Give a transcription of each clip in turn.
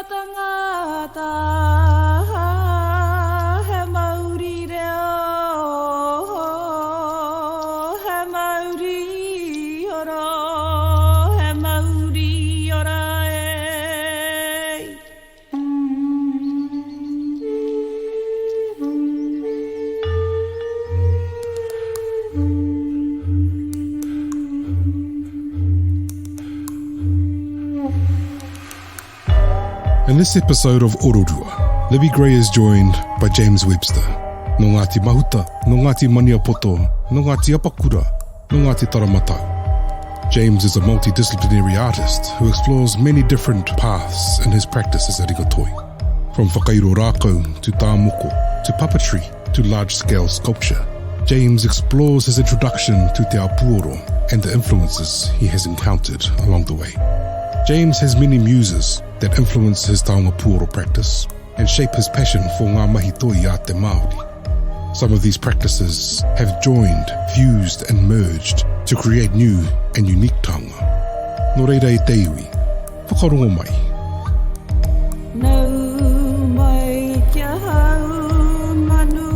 tangata he Māori reo he Māori ora he Māori ora In this episode of Ororua, Libby Gray is joined by James Webster. No Ngāti Mahuta, no Ngāti Maniapoto, no Ngāti Apakura, no Ngāti Taramatau. James is a multi-disciplinary artist who explores many different paths in his practice as a ringatoi. From whakairo rākau to moko to puppetry to large-scale sculpture, James explores his introduction to Taonga Pūoro and the influences he has encountered along the way. James has many muses that influence his Taonga Pūoro practice and shape his passion for ngā mahi toi a te Māori. Some of these practices have joined, fused and merged to create new and unique taonga. Nō reira e te iwi, whakarongo mai. Nau mai kia hau manu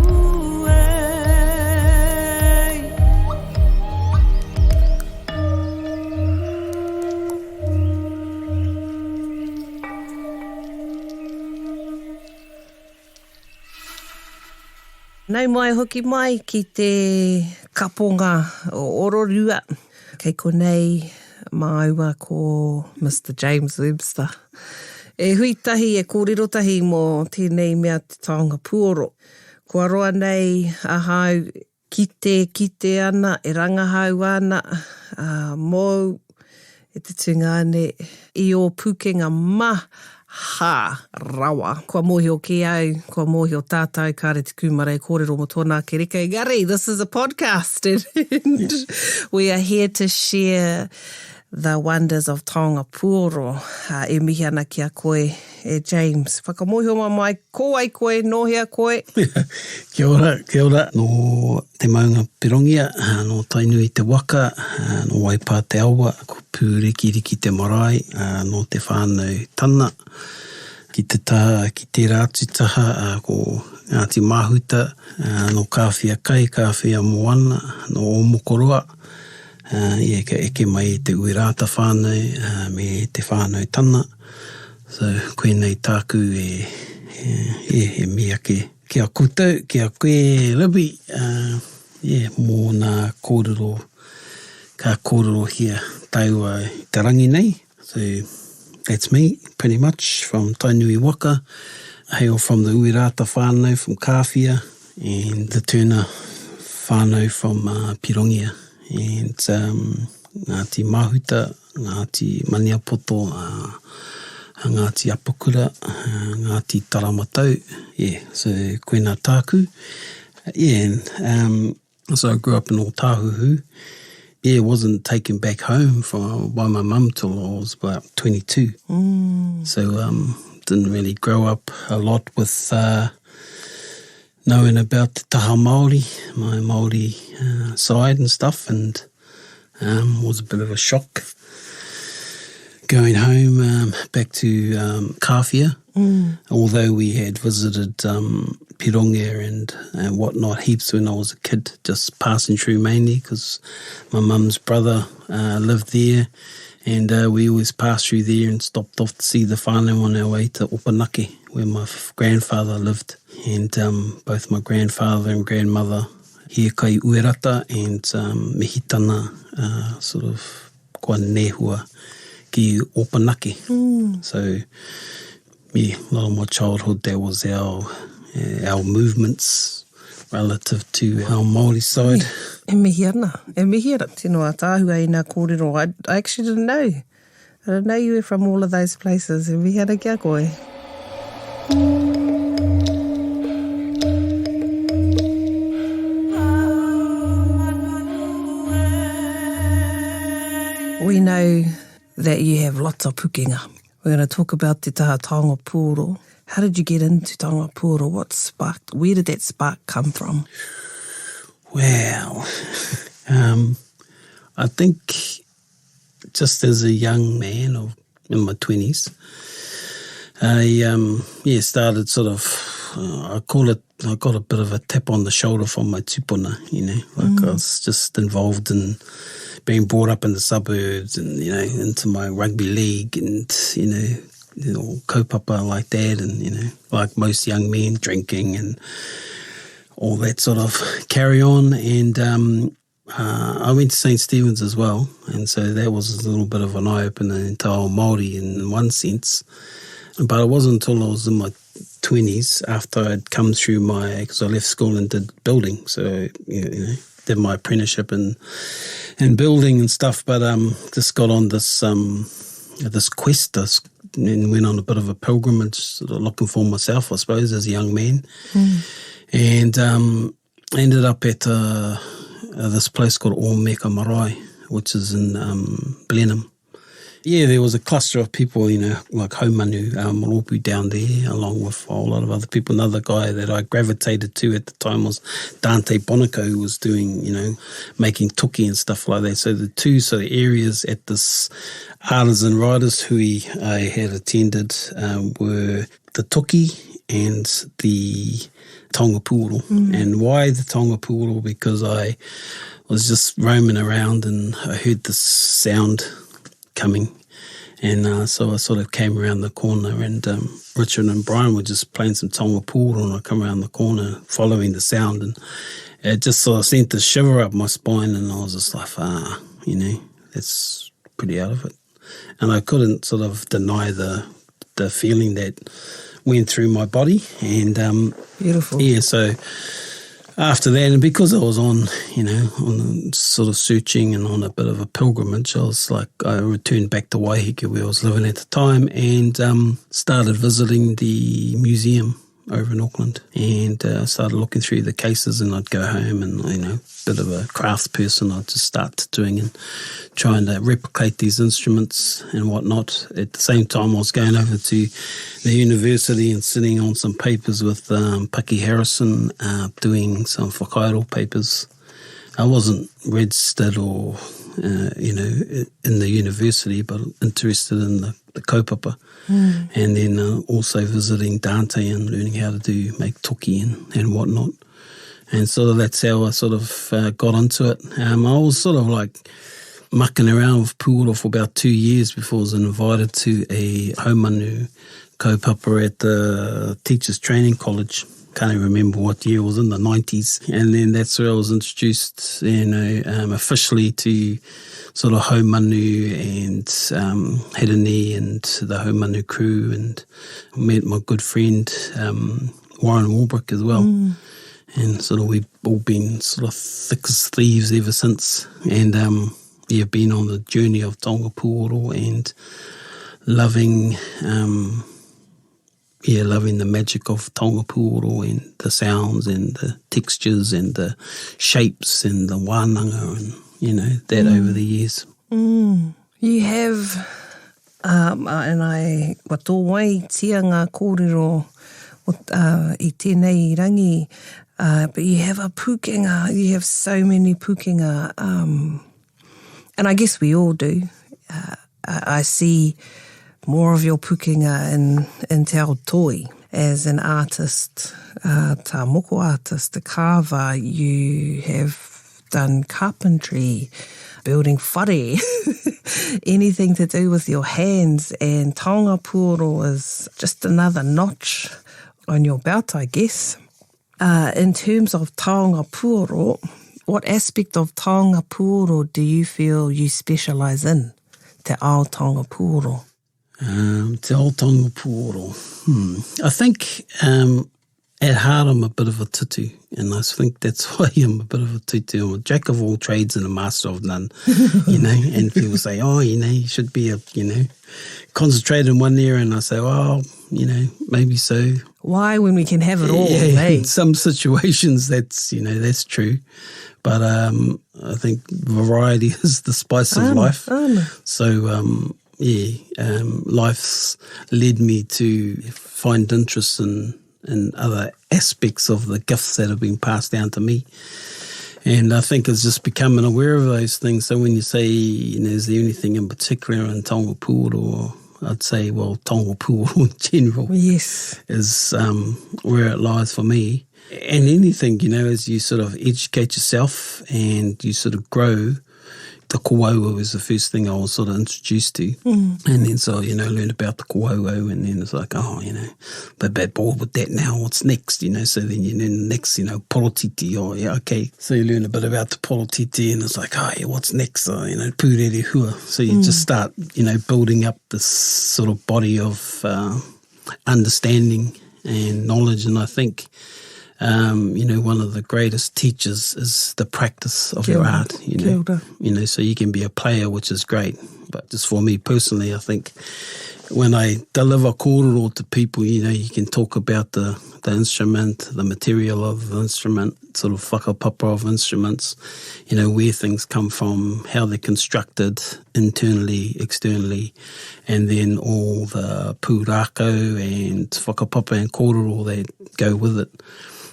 Nau mai hoki mai ki te kaponga o Ororua. Kei konei māua ko Mr. James Webster. E huitahi e kōrirotahi mō tēnei mea te Taonga Pūoro. Kua roa nei a hau kite ana, e rangahau ana, mō e te tungane i o pukenga rawa. Kua mohi o ke au, kua mohi o tātou, kāre te kumare, kōrero mo tōnā ke reka. Gary, this is a podcast and we are here to share the wonders of Taonga Pūoro. E mihi ana ki a koe, e James. Whakamohi o mai, ko ai koe, nohea koe. Kia ora. No te maunga pirongia, no tainui te waka, no waipā te awa, ko pūrikiriki te marae, no te whānau tana. Ki te rātu taha, ko Ngāti Mahuta, no kāwhia kai, kāwhia moana, no omokoroa. Eke mai te uirāta whānau, me te whānau tana. So, koenei tāku e mea kia koutou, kia koe Libby, mō nā kōrero, ka kōrero hia taua te rangi nei. So, that's me, pretty much, from Tainui Waka. I hail from the uirāta whānau, from Kāwhia, and the tuna whānau from Pirongia. And Ngāti Mahuta, Ngāti Maniapoto, Ngāti Apakura, Ngāti Taramatau. So koena tāku. So I grew up in Otahuhu. Wasn't taken back home by my mum till I was about 22. So didn't really grow up a lot with knowing about the taha Māori, my Māori side and stuff, and was a bit of a shock going home back to Kāwhia. Although we had visited Pirongia and whatnot heaps when I was a kid, just passing through mainly because my mum's brother lived there, and we always passed through there and stopped off to see the whānau on our way to Opanake, where my grandfather lived. And both my grandfather and grandmother here kai uerata and mehitana sort of kua nehua ki Opanake. So a lot of my childhood, that was our movements relative to our Māori side. E mihi ana, tino a tāhua i nā kōrero. I actually didn't know. I didn't know you were from all of those places. E mihi ana kia koe. We know that you have lots of pukenga. We're going to talk about te taha Taonga Pūoro. How did you get into Taonga Pūoro? Where did that spark come from? Well, I think just as a young man in my 20s, I started sort of, I got a bit of a tap on the shoulder from my tupuna, I was just involved in being brought up in the suburbs and, into my rugby league and, kaupapa like that and, like most young men, drinking and all that sort of carry on. And I went to St. Stephen's as well, and so that was a little bit of an eye-opener into our Māori in one sense. But it wasn't until I was in my 20s after I'd come through because I left school and did building, so did my apprenticeship in building and stuff, but just got on this quest and went on a bit of a pilgrimage, sort of looking for myself, I suppose, as a young man. And ended up at this place called Omeka Marae, which is in Blenheim. Yeah, there was a cluster of people, like Haumanu Moropu down there, along with a whole lot of other people. Another guy that I gravitated to at the time was Dante Bonico, who was doing, making tuki and stuff like that. So the two sort of areas at this artisan writers who I had attended were the tuki and the Taonga Pūoro. And why the Taonga Pūoro? Because I was just roaming around and I heard this sound coming, and so I sort of came around the corner, and Richard and Brian were just playing some Taonga Pūoro, and I come around the corner following the sound, and it just sort of sent a shiver up my spine, and I was just like, that's pretty out of it. And I couldn't sort of deny the feeling that went through my body, and beautiful. Yeah, so after that, and because I was on sort of searching and on a bit of a pilgrimage, I returned back to Waiheke where I was living at the time, and started visiting the museum over in Auckland, and started looking through the cases, and I'd go home and, bit of a crafts person, I'd just start doing and trying to replicate these instruments and whatnot. At the same time, I was going over to the university and sitting on some papers with Paki Harrison, doing some whakairo papers. I wasn't registered or, in the university, but interested in the kaupapa. And then also visiting Dante and learning how to make tuki and whatnot. And sort of that's how I sort of got into it. I was sort of like mucking around with Pūoro for about 2 years before I was invited to a haumanu kaupapa at the Teachers Training College. Can't even remember what year, it was in the 90s. And then that's where I was introduced, officially to sort of haumanu and Herene and the haumanu crew, and met my good friend Warren Warbrick as well. And sort of we've all been sort of thick as thieves ever since. And been on the journey of Taonga Pūoro and loving the magic of Taonga Pūoro and the sounds and the textures and the shapes and the wānanga and, that over the years. You have, wa tō wai tia ngā kōrero I tēnei rangi, but you have a pukenga, you have so many pukenga, and I guess we all do. I see more of your pukenga in Te Ao Toi as an artist, tā moko artist, a carver. You have done carpentry, building whare, anything to do with your hands, and Taonga Pūoro is just another notch on your belt, I guess. In terms of Taonga Pūoro, what aspect of Taonga Pūoro do you feel you specialise in? Te ao Taonga Pūoro. Te ao Taonga Pūoro. I think at heart I'm a bit of a tutu, and I think that's why I'm a bit of a tutu. I'm a jack of all trades and a master of none, and people say, you should be concentrate in one area, and I say, well, maybe so. Why, when we can have it all? In some situations that's true, but I think variety is the spice of life. So life's led me to find interest in other aspects of the gifts that have been passed down to me. And I think it's just becoming aware of those things. So when you say, is there anything in particular in Taonga Pūoro, I'd say, well, Taonga Pūoro in general Yes. is where it lies for me. And anything, you know, as you sort of educate yourself and you sort of grow, the kōauau was the first thing I was sort of introduced to. And then so, you know, learned about the kōauau, and then it's like, oh, you know, but bored with that now, what's next, you know? So then you learn the next, you know, porotiti, oh, yeah, okay. So you learn a bit about the porotiti, and it's like, oh, yeah, what's next? Oh, you know, pūrere hua. So you just start, you know, building up this sort of body of understanding and knowledge. And I think, you know, one of the greatest teachers is the practice of your art, you know. You know, so you can be a player, which is great. But just for me personally, I think when I deliver kōrero to people, you know, you can talk about the instrument, the material of the instrument, sort of whakapapa of instruments, you know, where things come from, how they're constructed internally, externally, and then all the pūrākau and whakapapa and kōrero that go with it.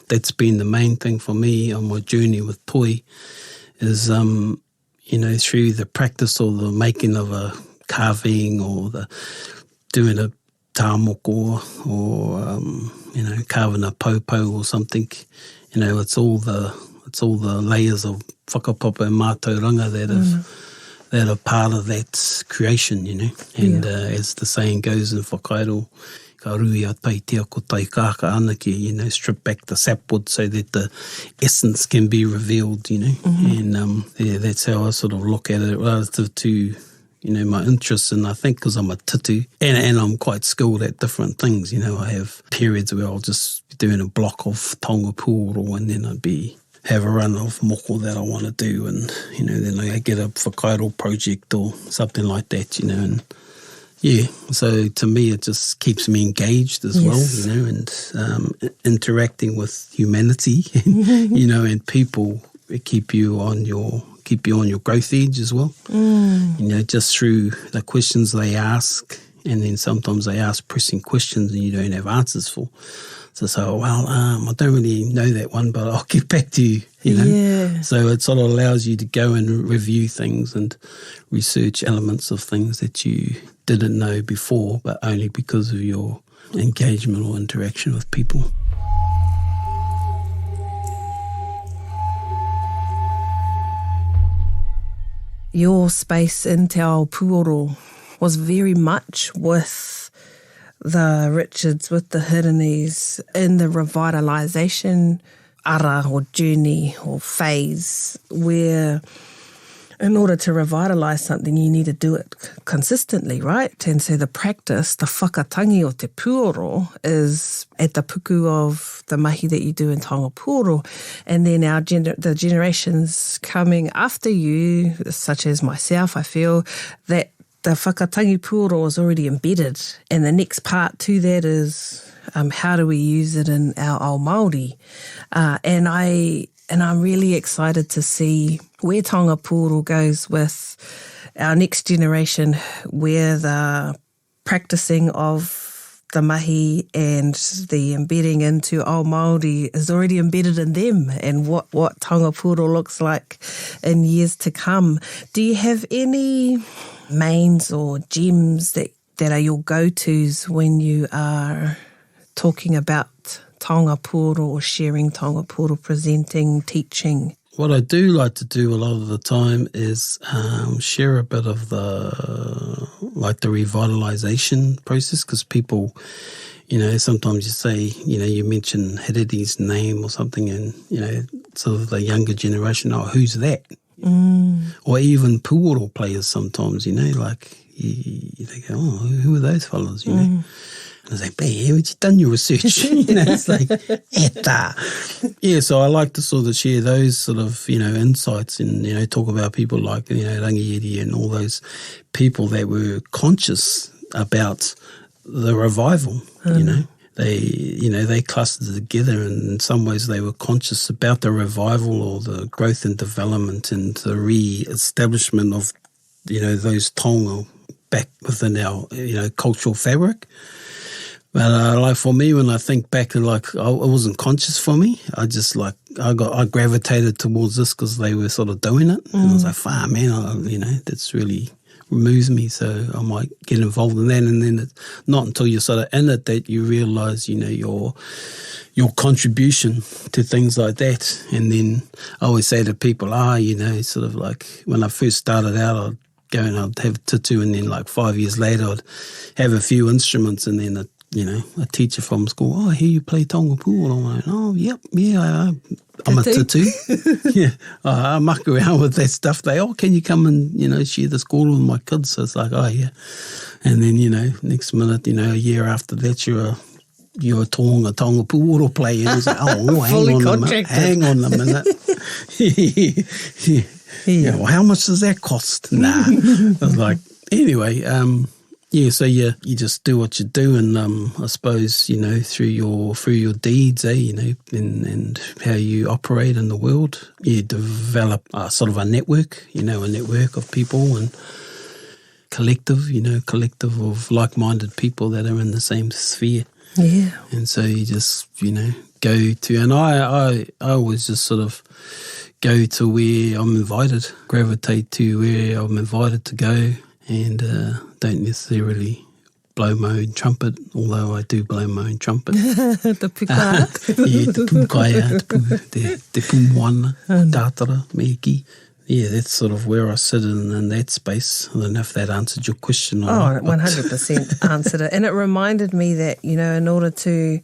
That's been the main thing for me on my journey with toi is, you know, through the practice or the making of a carving or the doing a tāmoko or, you know, carving a popo or something, you know, it's all the layers of whakapapa and mātauranga that are part of that creation, you know. And as the saying goes in whakairo, ka rui a tai tia ko tai kāka anake, you know, strip back the sapwood so that the essence can be revealed, you know. And that's how I sort of look at it relative to, you know, my interests. And I think because I'm a tutu and I'm quite skilled at different things, you know, I have periods where I'll just be doing a block of Taonga Pūoro and then I'd have a run of moko that I want to do, and, you know, then I get a whakairo project or something like that, you know. And yeah, so to me it just keeps me engaged as well, you know, and interacting with humanity, you know, and people keep you on your growth edge as well. You know, just through the questions they ask, and then sometimes they ask pressing questions and you don't have answers for. So well, I don't really know that one, but I'll get back to you, you know. Yeah. So it sort of allows you to go and review things and research elements of things that you didn't know before, but only because of your engagement or interaction with people. Your space in Taonga Pūoro was very much with the Richards, with the Hiranese, in the revitalization ara or journey or phase, where in order to revitalize something you need to do it consistently, right? And so the practice, the whakatangi o te pūoro, is at the puku of the mahi that you do in Taonga Pūoro. And then the generations coming after you, such as myself, I feel that the whakatangi pūoro is already embedded. And the next part to that is how do we use it in our ao Māori? And I'm really excited to see where Taonga Pūoro goes with our next generation, where the practicing of the mahi and the embedding into ao Māori is already embedded in them, and what Taonga Pūoro looks like in years to come. Do you have any mains or gems that are your go-tos when you are talking about Taonga Pūoro or sharing Taonga Pūoro, presenting, teaching? What I do like to do a lot of the time is share a bit of the revitalization process, because people, you know, sometimes you say, you know, you mention Heredy's name or something, and, you know, sort of the younger generation, oh, who's that? Or even Pūoro players sometimes, you know, like you think, oh, who are those fellas, you know? And I was like, hey, haven't you done your research? You know, it's like, eta. Yeah, so I like to sort of share those sort of, you know, insights and, you know, talk about people like, you know, Rangieri and all those people that were conscious about the revival, you know. They clustered together, and in some ways they were conscious about the revival or the growth and development and the re-establishment of, you know, those tonga back within our, you know, cultural fabric. But like for me, when I think back, like it wasn't conscious for me. I just like I gravitated towards this because they were sort of doing it, and I was like, "Far man, you know, that's really moves me, so I might get involved in that. And then it's not until you're sort of in it that you realise, you know, your contribution to things like that. And then I always say to people, you know, sort of like when I first started out, I'd go and I'd have tutu, and then like 5 years later I'd have a few instruments, and then a teacher from school, I hear you play Taonga Pūoro. I'm like, yep, yeah, I'm a tutu. Yeah, I muck around with that stuff. Can you come and, you know, share the school with my kids? So it's like, yeah. And then, you know, next minute, you know, a year after that, you're a Taonga Pūoro player. And it's like, hang on a minute. Yeah, well, how much does that cost? Nah. I was like, anyway, so you just do what you do, and I suppose, you know, through your deeds, you know, and how you operate in the world, you develop sort of a network of people and collective of like-minded people that are in the same sphere. Yeah. And so you just, you know, go to, and I always just sort of go to where I'm invited, gravitate to where I'm invited to go, and don't necessarily blow my own trumpet, although I do blow my own trumpet. Te pukaia. Te pukaia, te pumuana, tātara, meki. Yeah, that's sort of where I sit in that space. I don't know if that answered your question. Or not, 100% answered it. And it reminded me that, you know, in order to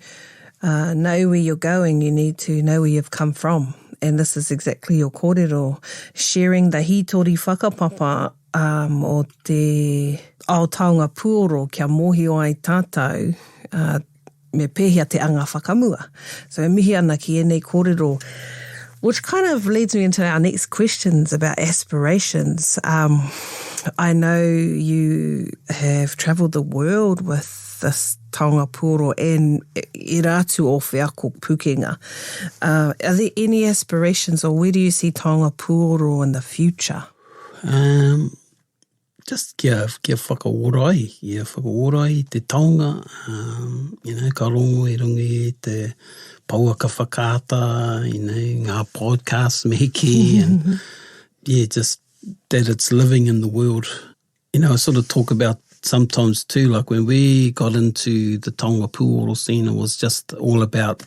know where you're going, you need to know where you've come from. And this is exactly your kōrero, sharing the hitori whakapapa o te ao Taonga Pūoro kia mohi o ai tātou me pēhia te anga whakamua. So e mihi ana ki enei kōrero, which kind of leads me into our next questions about aspirations. I know you have travelled the world with this Taonga Pūoro and I rātu o whiako pukenga. Are there any aspirations, or where do you see Taonga Pūoro in the future? Just kia whakaorai. Kia whakaorai te taonga. You know, ka rongo e rungi te pauaka whakaata, you know, ngā podcasts meki, and just that it's living in the world. You know, I sort of talk about sometimes too, like when we got into the Taonga Pūoro scene, it was just all about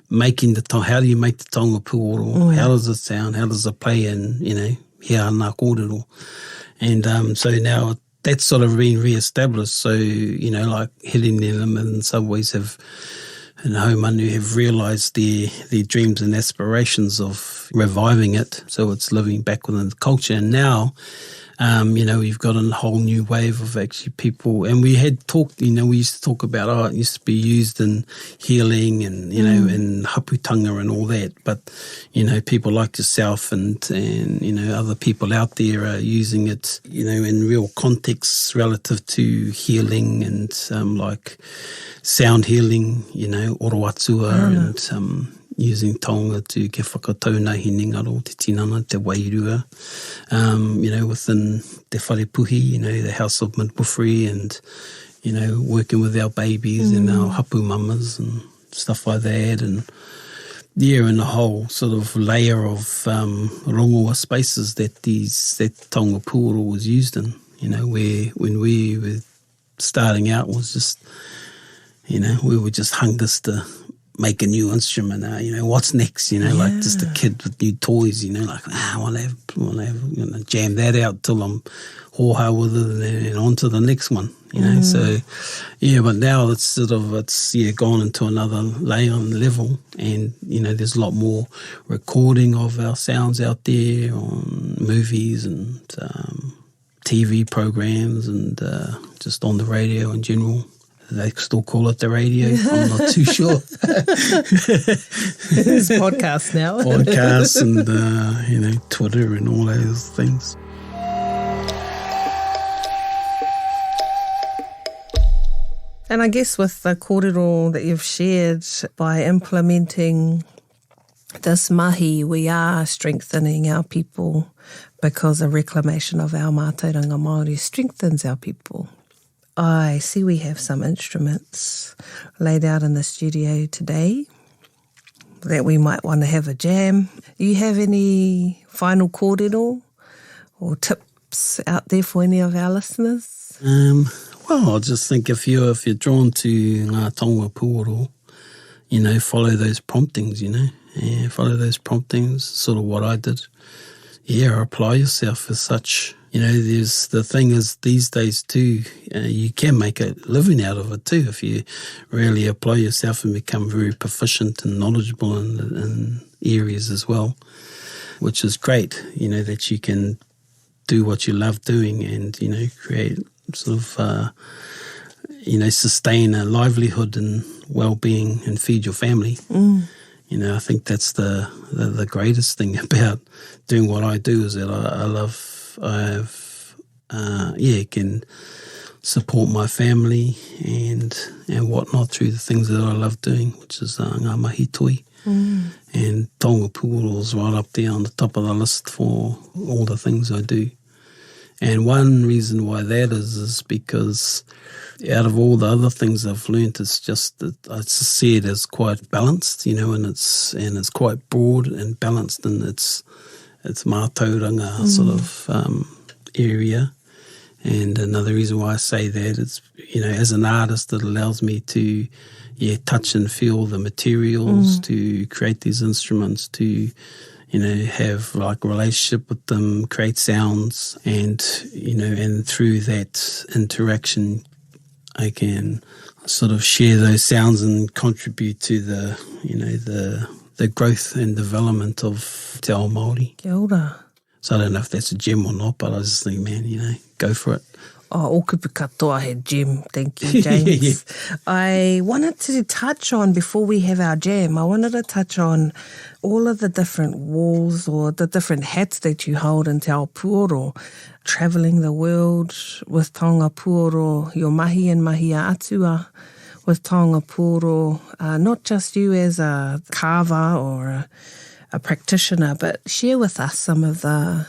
making how do you make the Taonga Pūoro? How does it sound? How does it play? And, you know, hea ana kōrero. And so now that's sort of been re-established. So, you know, like Helen and Subways have, and Haumanu have realised their dreams and aspirations of reviving it. So it's living back within the culture. And now, you know, we've got a whole new wave of actually people. And we had talked, you know, we used to talk about, it used to be used in healing and, you know, in haputanga and all that. But, you know, people like yourself and, you know, other people out there are using it, you know, in real contexts relative to healing and like sound healing, you know, oroatua and using taonga to ke whakataunahi ningaro, te tinana, te wairua, you know, within te wharepuhi, you know, the house of midwifery and, you know, working with our babies and our hapu mamas and stuff like that. And and a whole sort of layer of rongoa spaces that Taonga Pūoro was used in, you know, where when we were starting out was just, you know, we were just hungers to make a new instrument, you know, what's next, you know, like just a kid with new toys, you know, like, I want to have, you know, jam that out till I'm hoha with it and on to the next one, you know. So, but now it's sort of, gone into another layer and level, and, you know, there's a lot more recording of our sounds out there on movies and TV programs and just on the radio in general. They still call it the radio. I'm not too sure. It's podcasts now. Podcasts and, you know, Twitter and all those things. And I guess with the kōrero that you've shared, by implementing this mahi, we are strengthening our people, because the reclamation of our mātauranga Māori strengthens our people. I see we have some instruments laid out in the studio today that we might want to have a jam. Do you have any final kōrero or tip tips out there for any of our listeners? Well, I just think if you're drawn to ngā Taonga Pūoro, you know, follow those promptings, you know. Yeah, follow those promptings, sort of what I did. Yeah, apply yourself as such. You know, the thing is these days too, you can make a living out of it too if you really apply yourself and become very proficient and knowledgeable in areas as well, which is great, you know, that you can do what you love doing and, you know, create sort of, you know, sustain a livelihood and well-being and feed your family. You know, I think that's the greatest thing about doing what I do is that I can support my family and whatnot through the things that I love doing, which is ngā mahi toi. And Taonga Pūoro is right up there on the top of the list for all the things I do. And one reason why that is because out of all the other things I've learnt, it's just that I see it as quite balanced, you know, and it's quite broad and balanced in its mātauranga sort of area. And another reason why I say that is, you know, as an artist, it allows me to touch and feel the materials, to create these instruments, to, you know, have like a relationship with them, create sounds, and, you know, and through that interaction, I can sort of share those sounds and contribute to the, you know, the growth and development of te ao Māori. Kia ora. So I don't know if that's a gem or not, but I just think, man, you know, go for it. Oh, ōkupu katoa he gem. Thank you, James. I wanted to touch on, before we have our jam, I wanted to touch on all of the different walls or the different hats that you hold in te ao Pūoro, travelling the world with Taonga Pūoro, your mahi and mahi a atua with Taonga Pūoro, not just you as a carver or a practitioner, but share with us some of the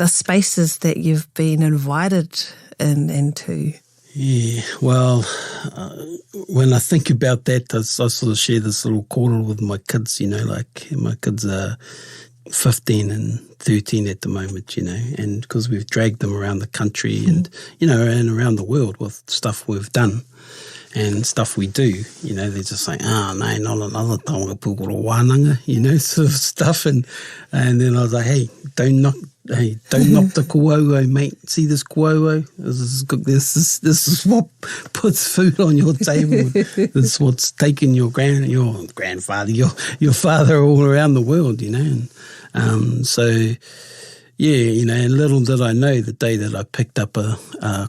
spaces that you've been invited into. Yeah, well, when I think about that, I sort of share this little kōrero with my kids, you know, like my kids are 15 and 13 at the moment, you know, and because we've dragged them around the country and, you know, and around the world with stuff we've done and stuff we do, you know, they're just saying, no, not another Taonga Pūoro wānanga, you know, sort of stuff. And then I was like, hey, don't knock the kuauau, mate. See this kuauau? This is what puts food on your table. This is what's taken your grandfather, your father all around the world, you know. And so, yeah, you know, and little did I know the day that I picked up a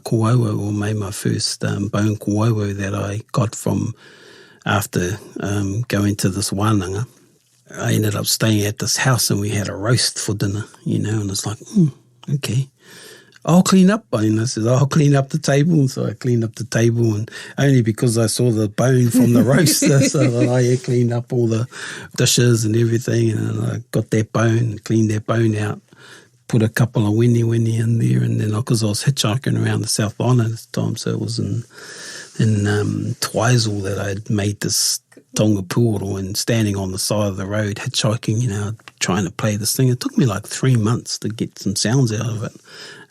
kuauau or made my first bone kuauau that I got from after going to this wānanga. I ended up staying at this house and we had a roast for dinner, you know, and it's like, okay, I'll clean up. And I said, I'll clean up the table. And so I cleaned up the table, and only because I saw the bone from the roast, so I cleaned up all the dishes and everything, and I got that bone, cleaned that bone out, put a couple of wini in there, and then because I was hitchhiking around the South Island at the time, so it was in Twizel that I had made this Taonga Pūoro, and standing on the side of the road hitchhiking, you know, trying to play this thing. It took me like 3 months to get some sounds out of it,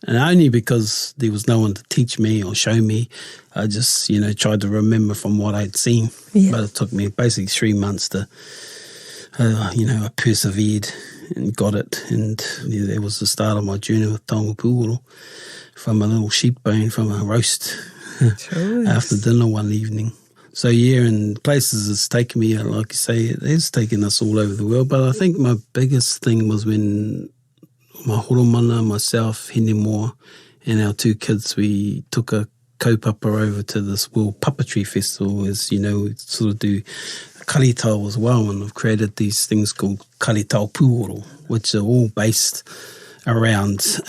and only because there was no one to teach me or show me. I just, you know, tried to remember from what I'd seen, but it took me basically 3 months to, you know, I persevered and got it, and that was the start of my journey with Taonga Pūoro, from a little sheep bone from a roast after dinner one evening. So yeah, and places it's taken me, like you say, it has taken us all over the world, but I think my biggest thing was when my horomana, myself, Hinemoa, and our 2 kids, we took a kaupapa over to this World Puppetry Festival. As you know, we sort of do karitau as well, and I've created these things called karitau Pūoro, which are all based around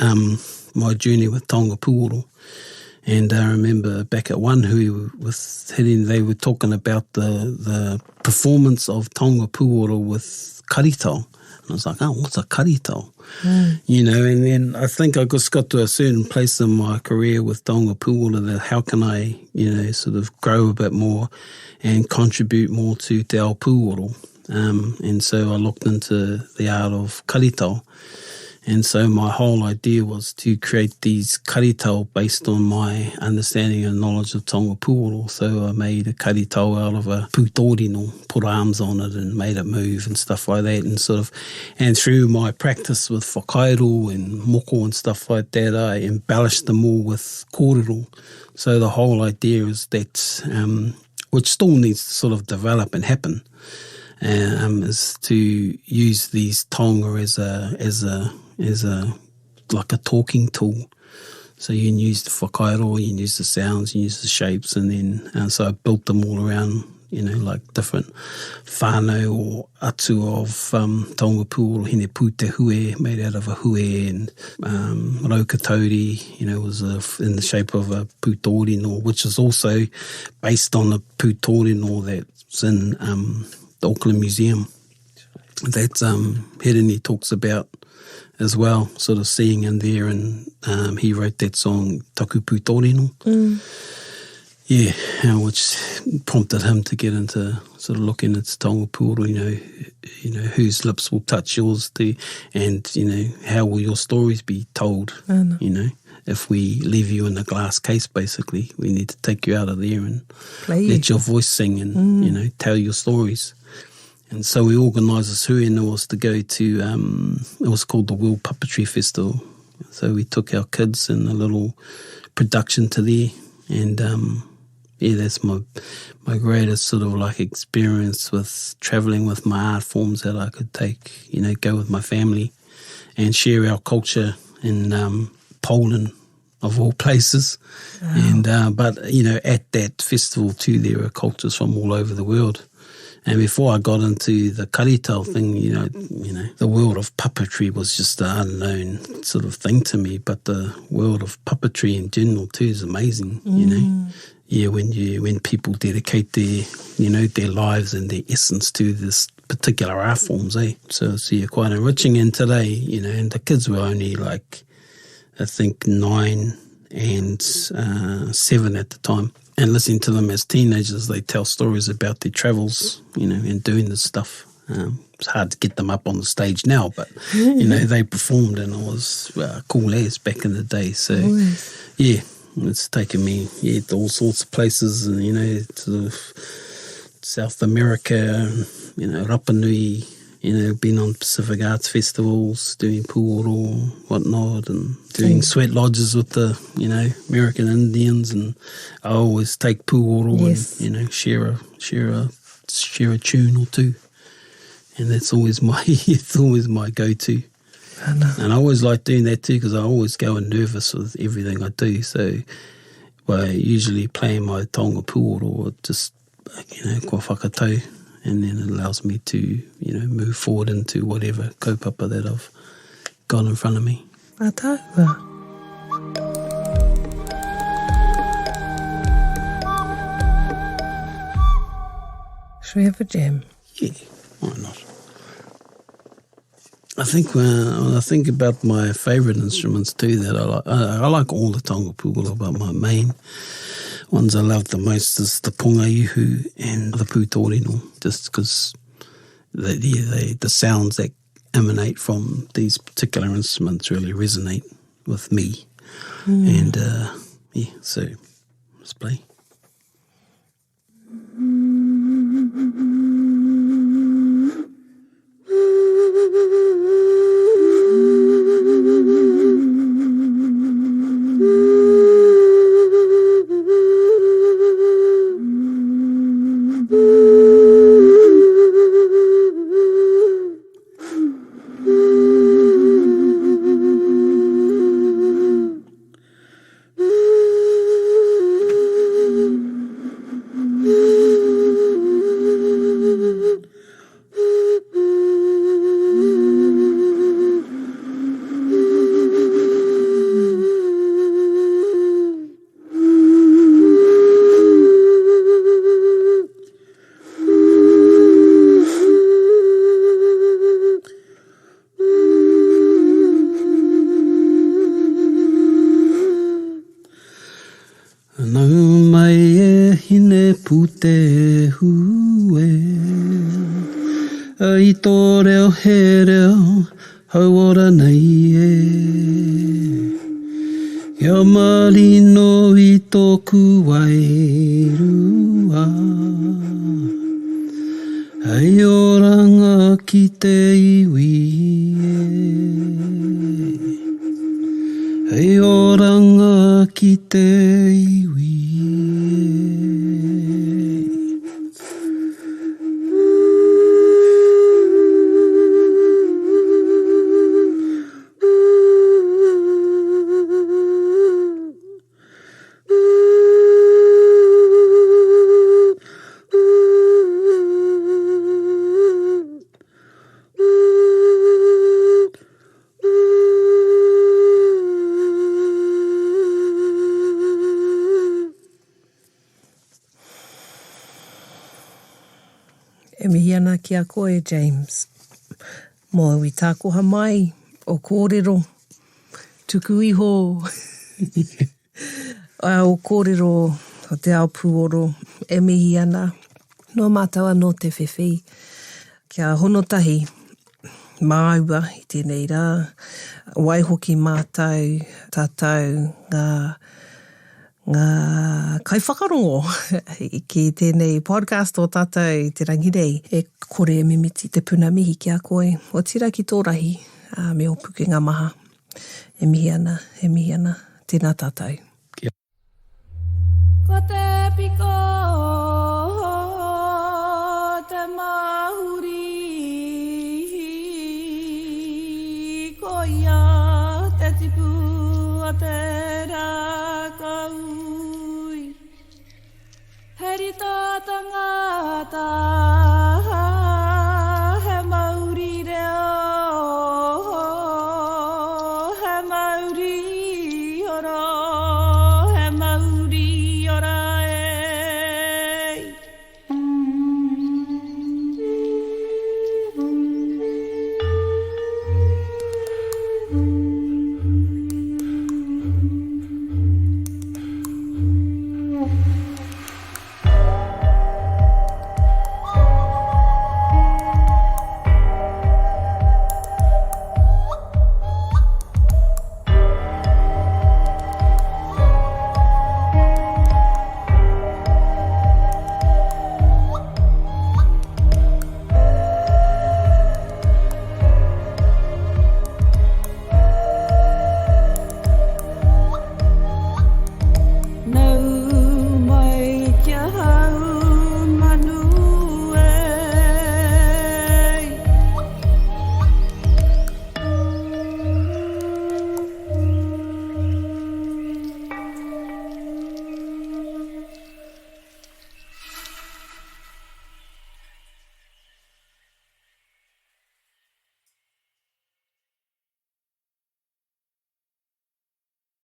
my journey with Taonga Pūoro. And I remember back at one hui with Hidden, they were talking about the performance of Taonga Pūoro with karitau. And I was like, what's a karitau? You know, and then I think I just got to a certain place in my career with Taonga Pūoro that how can I, you know, sort of grow a bit more and contribute more to te ao Pūoro. And so I looked into the art of karitau. And so my whole idea was to create these karitau based on my understanding and knowledge of Taonga Pūoro. So I made a karitau out of a putorino, put arms on it and made it move and stuff like that. And through my practice with whakairo and moko and stuff like that, I embellished them all with kōrero. So the whole idea is that, which still needs to sort of develop and happen, is to use these taonga as like a talking tool. So you can use the whakairo, you can use the sounds, you can use the shapes, and then so I built them all around, like different whānau or atu of Taonga Pūoro, hine pū te hue, made out of a hue, and raukatauri, was in the shape of a putorino, which is also based on a putorino that's in the Auckland Museum that Hereni talks about as well, sort of seeing in there, and he wrote that song Taku Putorino. Yeah, which prompted him to get into sort of looking at Taonga Pūoro, whose lips will touch yours and how will your stories be told, if we leave you in a glass case, basically. We need to take you out of there and let your voice sing and, tell your stories. And so we organised this huinos to go to, it was called the World Puppetry Festival. So we took our kids in a little production to there, and that's my greatest sort of like experience with travelling with my art forms that I could take, go with my family and share our culture in Poland, of all places. Wow. And but at that festival too, there were cultures from all over the world. And before I got into the karitau thing, the world of puppetry was just an unknown sort of thing to me. But the world of puppetry in general too is amazing. Yeah, when people dedicate their lives and their essence to this particular art forms, So it's quite enriching. And today, and the kids were only like, I think 9 and 7 at the time. And listening to them as teenagers, they tell stories about their travels, and doing this stuff. It's hard to get them up on the stage now, but, they performed, and it was cool as back in the day. So, yeah, it's taken me to all sorts of places, and, to South America, Rapa Nui, been on Pacific Arts Festivals, doing Pūoro, whatnot, and doing sweat lodges with the, American Indians, and I always take Pūoro and, share a tune or two, and that's always my go-to. And I always like doing that too, because I always go in nervous with everything I do. So by usually playing my Taonga Pūoro, just kua whakatau. And then it allows me to, move forward into whatever kaupapa that I've got in front of me. Ataua. Should we have a jam? Yeah, why not? I think when I think about my favourite instruments too, that I like all the Taonga Pūoro, but my main ones I love the most is the ponga ihu and the putorino, just because the sounds that emanate from these particular instruments really resonate with me. And so let's play. Pute hue ai tō reo he reo hauora nei e. Kia marino i tōku wairua. Hei oranga ki te iwi e. Hei oranga ki te iwi e. E mihi ana ki a koe, James. Mo i tākoha mai, o kōrero, tuku iho. O kōrero, o te ao Pūoro, e mihi ana. No mātaua no te whewhi. Kia honotahi, māua i tēnei rā. Waihoki mātou, tātou, ngā kaiwhakarongo ki tēnei podcast o tātou i te rangirei. E kore e mimiti te puna mihi ki a koe. O tira ki tō rahi, me o pukenga maha. E mihi ana, tēnā tātou. Ko te piko te mahuri, ko ia te tipu a te rākau. Heri tā tangata